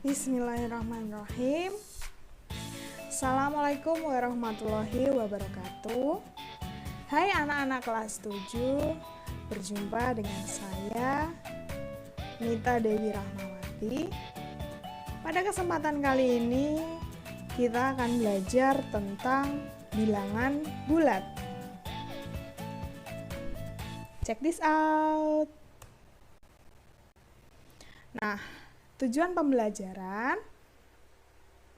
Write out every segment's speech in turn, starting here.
Bismillahirrahmanirrahim. Assalamualaikum warahmatullahi wabarakatuh. Hai anak-anak kelas 7, berjumpa dengan saya Nita Dewi Rahmawati. Pada kesempatan kali ini kita akan belajar tentang bilangan bulat. Check this out. Nah, tujuan pembelajaran,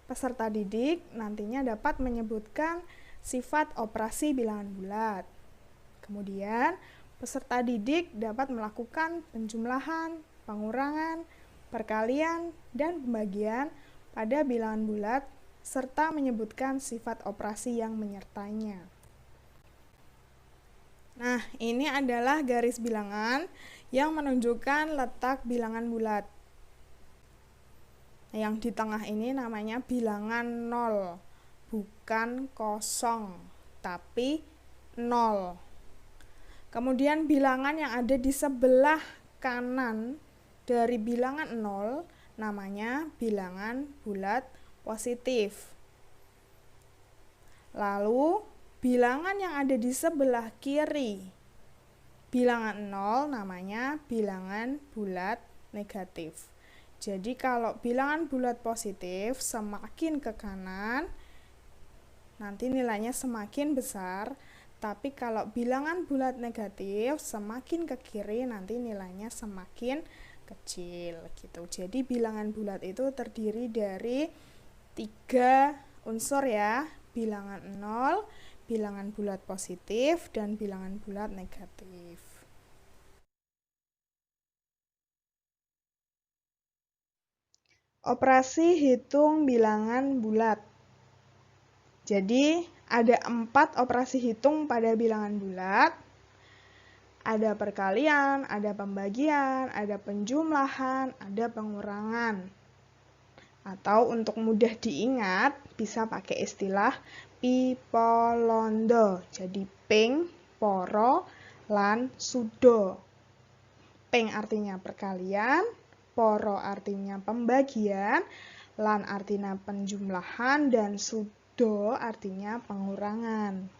peserta didik nantinya dapat menyebutkan sifat operasi bilangan bulat. Kemudian, peserta didik dapat melakukan penjumlahan, pengurangan, perkalian, dan pembagian pada bilangan bulat serta menyebutkan sifat operasi yang menyertainya. Nah, ini adalah garis bilangan yang menunjukkan letak bilangan bulat. Yang di tengah ini namanya bilangan 0, bukan kosong, tapi 0. Kemudian bilangan yang ada di sebelah kanan dari bilangan 0 namanya bilangan bulat positif. Lalu, bilangan yang ada di sebelah kiri bilangan 0 namanya bilangan bulat negatif. Jadi kalau bilangan bulat positif semakin ke kanan, nanti nilainya semakin besar. Tapi kalau bilangan bulat negatif semakin ke kiri, nanti nilainya semakin kecil gitu. Jadi bilangan bulat itu terdiri dari 3 unsur ya, bilangan 0, bilangan bulat positif, dan bilangan bulat negatif. Operasi hitung bilangan bulat. Jadi, ada 4 operasi hitung pada bilangan bulat. Ada perkalian, ada pembagian, ada penjumlahan, ada pengurangan. Atau untuk mudah diingat, bisa pakai istilah pipolondo. Jadi, ping, poro, lan, sudo. Ping artinya perkalian, poro artinya pembagian, lan artinya penjumlahan, dan sudo artinya pengurangan.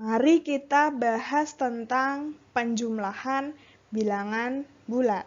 Mari kita bahas tentang penjumlahan bilangan bulat.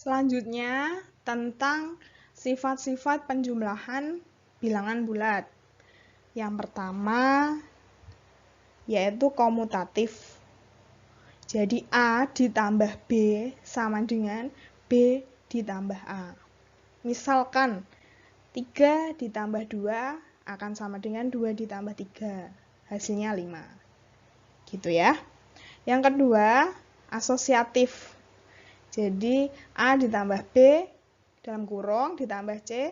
Selanjutnya, tentang sifat-sifat penjumlahan bilangan bulat. Yang pertama, yaitu komutatif. Jadi, A ditambah B sama dengan B ditambah A. Misalkan, 3 ditambah 2 akan sama dengan 2 ditambah 3. Hasilnya 5. Gitu ya. Yang kedua, asosiatif. Jadi, A ditambah B dalam kurung ditambah C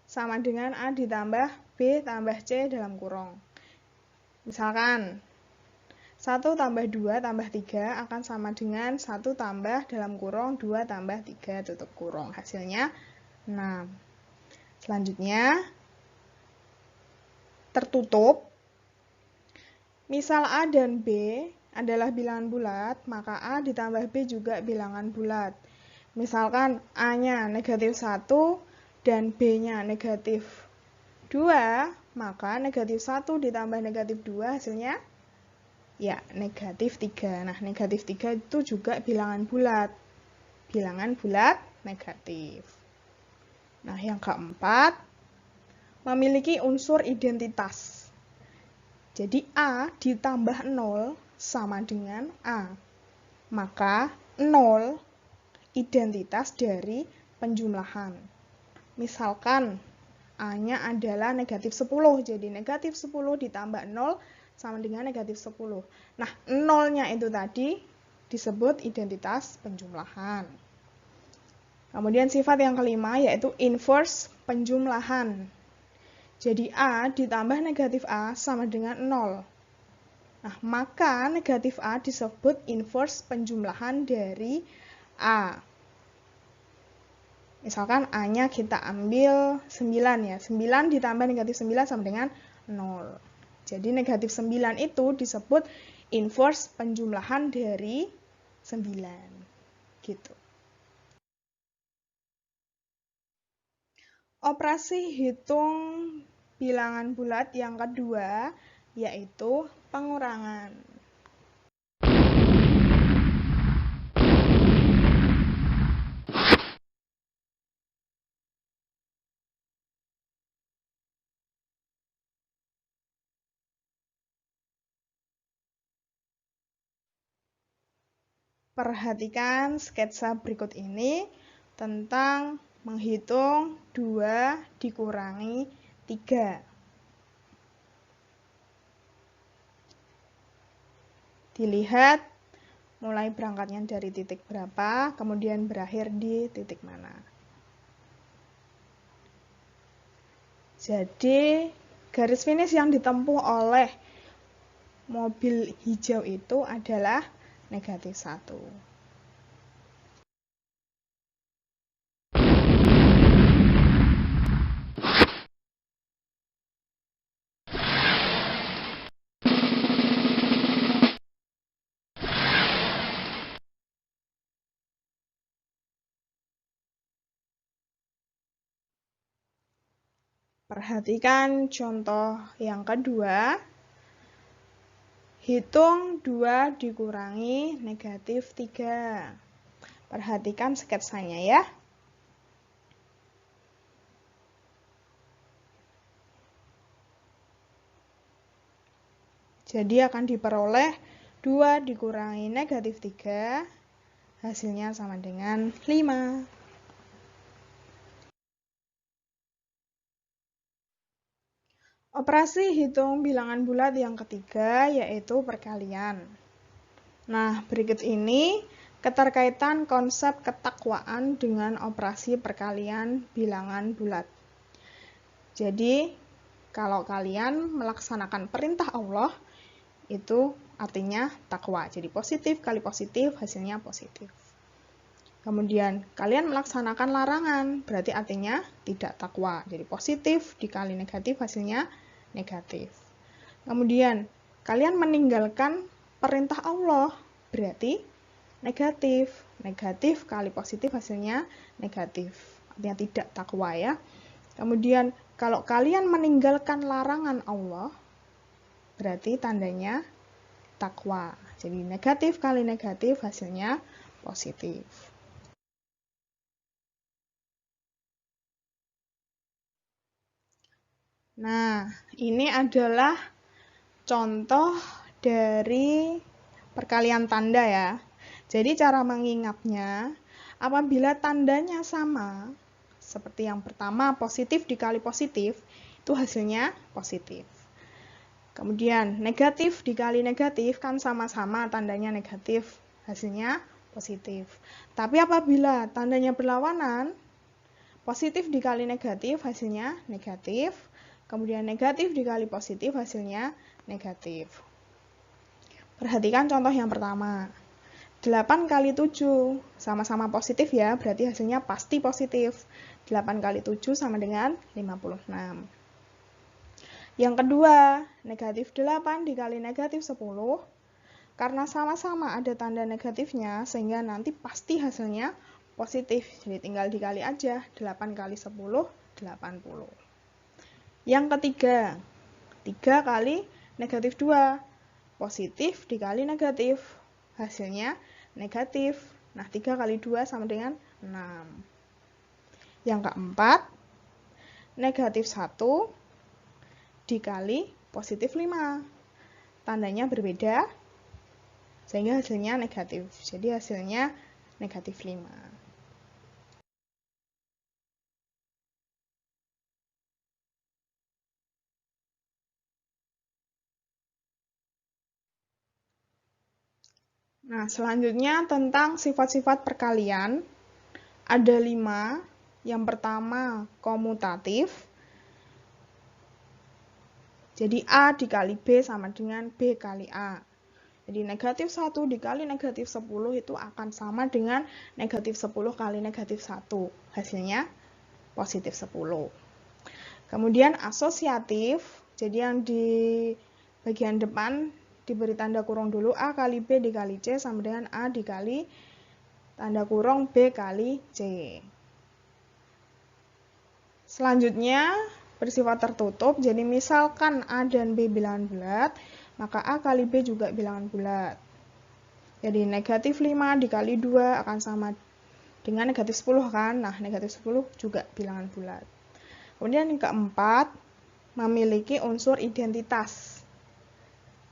sama dengan A ditambah B tambah C dalam kurung. Misalkan, 1 tambah 2 tambah 3 akan sama dengan 1 tambah dalam kurung 2 tambah 3 tutup kurung. Hasilnya 6. Selanjutnya, tertutup. Misal A dan B adalah bilangan bulat, maka A ditambah B juga bilangan bulat. Misalkan A-nya negatif 1 dan B-nya negatif 2, maka negatif 1 ditambah negatif 2 hasilnya ya negatif 3. Nah, negatif 3 itu juga bilangan bulat. Bilangan bulat negatif. Nah, yang keempat, memiliki unsur identitas. Jadi A ditambah 0 sama dengan A. Maka 0 identitas dari penjumlahan. Misalkan A-nya adalah negatif 10, jadi negatif 10 ditambah 0 sama dengan negatif 10. Nah, 0-nya itu tadi disebut identitas penjumlahan. Kemudian sifat yang kelima yaitu inverse penjumlahan. Jadi A ditambah negatif A sama dengan 0. Nah, maka negatif A disebut inverse penjumlahan dari A. Misalkan A-nya kita ambil 9 ya. 9 ditambah negatif 9 sama dengan 0. Jadi negatif 9 itu disebut inverse penjumlahan dari 9. Gitu. Operasi hitung bilangan bulat yang kedua yaitu pengurangan. Perhatikan sketsa berikut ini tentang menghitung 2 dikurangi 3. Dilihat mulai berangkatnya dari titik berapa, kemudian berakhir di titik mana. Jadi, garis finish yang ditempuh oleh mobil hijau itu adalah negatif 1. Perhatikan contoh yang kedua. Hitung 2 dikurangi negatif 3. Perhatikan sketsanya ya. Jadi akan diperoleh 2 dikurangi negatif 3, hasilnya sama dengan 5. Operasi hitung bilangan bulat yang ketiga yaitu perkalian. Nah, berikut ini keterkaitan konsep ketakwaan dengan operasi perkalian bilangan bulat. Jadi, kalau kalian melaksanakan perintah Allah, itu artinya takwa. Jadi positif kali positif, hasilnya positif. Kemudian, kalian melaksanakan larangan, berarti artinya tidak takwa. Jadi positif dikali negatif, hasilnya negatif. Kemudian, kalian meninggalkan perintah Allah, berarti negatif. Negatif kali positif, hasilnya negatif. Artinya tidak takwa ya. Kemudian, kalau kalian meninggalkan larangan Allah, berarti tandanya takwa. Jadi negatif kali negatif, hasilnya positif. Nah, ini adalah contoh dari perkalian tanda ya. Jadi cara mengingatnya, apabila tandanya sama, seperti yang pertama positif dikali positif, itu hasilnya positif. Kemudian negatif dikali negatif kan sama-sama tandanya negatif, hasilnya positif. Tapi apabila tandanya berlawanan, positif dikali negatif hasilnya negatif, kemudian negatif dikali positif hasilnya negatif. Perhatikan contoh yang pertama. 8 kali 7 sama-sama positif ya, berarti hasilnya pasti positif. 8 kali 7 sama dengan 56. Yang kedua, negatif 8 dikali negatif 10. Karena sama-sama ada tanda negatifnya, sehingga nanti pasti hasilnya positif. Jadi tinggal dikali aja, 8 kali 10, 80. Yang ketiga, 3 kali negatif 2. Positif dikali negatif, hasilnya negatif. Nah, 3 kali 2 sama dengan 6. Yang keempat, negatif 1 dikali positif 5. Tandanya berbeda, sehingga hasilnya negatif. Jadi hasilnya negatif 5. Nah, selanjutnya tentang sifat-sifat perkalian. Ada 5. Yang pertama, komutatif. Jadi A dikali B sama dengan B kali A. Jadi negatif 1 dikali negatif 10 itu akan sama dengan negatif 10 kali negatif 1. Hasilnya positif 10. Kemudian asosiatif. Jadi yang di bagian depan diberi tanda kurung dulu, A kali B dikali C sama dengan A dikali tanda kurung B kali C. Selanjutnya bersifat tertutup, jadi misalkan A dan B bilangan bulat, maka A kali B juga bilangan bulat. Jadi negatif 5 dikali 2 akan sama dengan negatif 10 kan? Nah, negatif 10 juga bilangan bulat. Kemudian yang keempat, memiliki unsur identitas.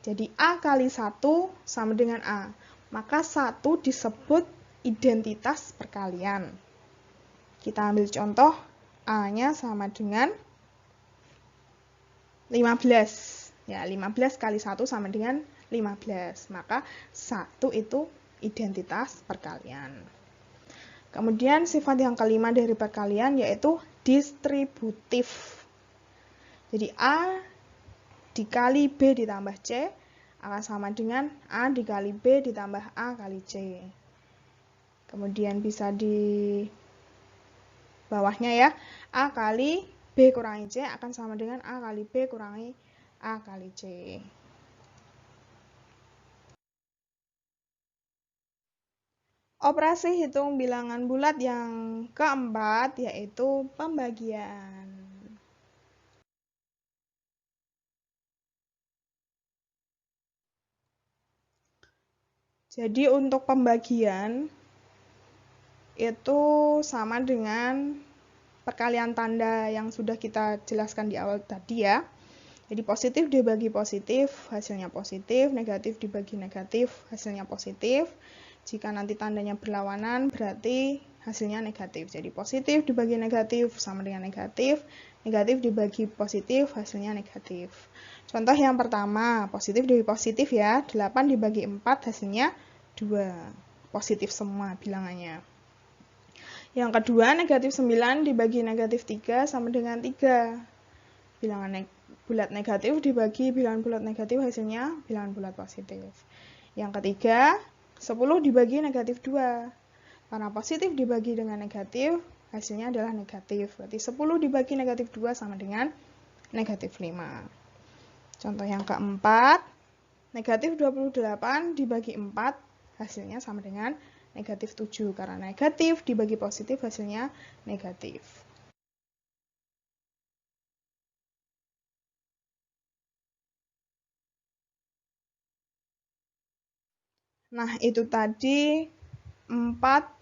Jadi A kali 1 sama dengan A. Maka 1 disebut identitas perkalian. Kita ambil contoh, A-nya sama dengan 15. Ya, 15 kali 1 sama dengan 15. Maka 1 itu identitas perkalian. Kemudian sifat yang kelima dari perkalian yaitu distributif. Jadi A dikali B ditambah C akan sama dengan A dikali B ditambah A kali C. Kemudian bisa di bawahnya ya, A kali B kurangi C akan sama dengan A kali B kurangi A kali C. Operasi hitung bilangan bulat yang keempat yaitu pembagian. Jadi untuk pembagian itu sama dengan perkalian tanda yang sudah kita jelaskan di awal tadi ya. Jadi positif dibagi positif, hasilnya positif, negatif dibagi negatif, hasilnya positif. Jika nanti tandanya berlawanan, berarti hasilnya negatif. Jadi positif dibagi negatif sama dengan negatif, negatif dibagi positif, hasilnya negatif. Contoh yang pertama, positif dibagi positif ya, 8 dibagi 4, hasilnya 2. Positif semua bilangannya. Yang kedua, negatif 9 dibagi negatif 3 sama dengan 3. Bilangan bulat negatif dibagi bilangan bulat negatif, hasilnya bilangan bulat positif. Yang ketiga, 10 dibagi negatif 2. Karena positif dibagi dengan negatif, hasilnya adalah negatif. Berarti 10 dibagi negatif 2 sama dengan negatif 5. Contoh yang keempat, negatif 28 dibagi 4, hasilnya sama dengan negatif 7. Karena negatif dibagi positif, hasilnya negatif. Nah, itu tadi 4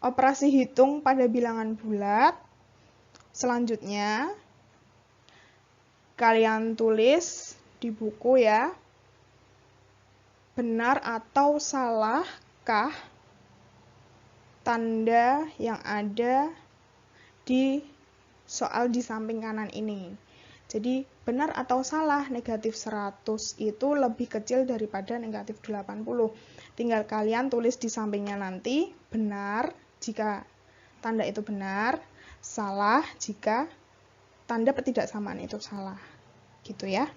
operasi hitung pada bilangan bulat. Selanjutnya, kalian tulis di buku ya, benar atau salahkah tanda yang ada di soal di samping kanan ini. Jadi benar atau salah negatif 100 itu lebih kecil daripada negatif 80. Tinggal kalian tulis di sampingnya nanti benar jika tanda itu benar, salah jika tanda ketidaksamaan itu salah. Gitu ya.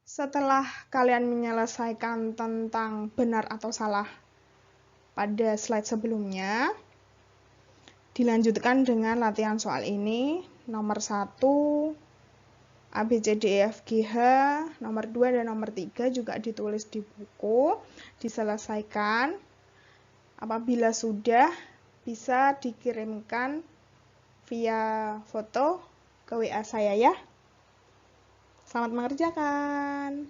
Setelah kalian menyelesaikan tentang benar atau salah pada slide sebelumnya, dilanjutkan dengan latihan soal ini. Nomor 1, A, B, C, D, E, F, G, H. Nomor 2 dan nomor 3 juga ditulis di buku. Diselesaikan. Apabila sudah, bisa dikirimkan via foto ke WA saya ya. Selamat mengerjakan.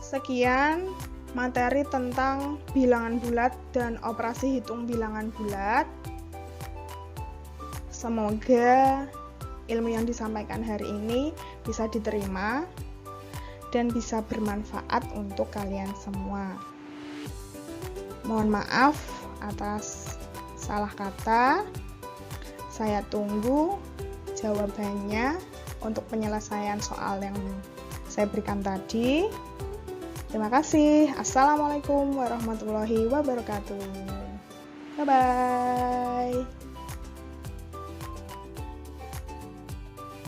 Sekian materi tentang bilangan bulat dan operasi hitung bilangan bulat. Semoga ilmu yang disampaikan hari ini bisa diterima dan bisa bermanfaat untuk kalian semua. Mohon maaf atas salah kata. Saya tunggu jawabannya untuk penyelesaian soal yang saya berikan tadi. Terima kasih. Assalamualaikum warahmatullahi wabarakatuh. Bye-bye.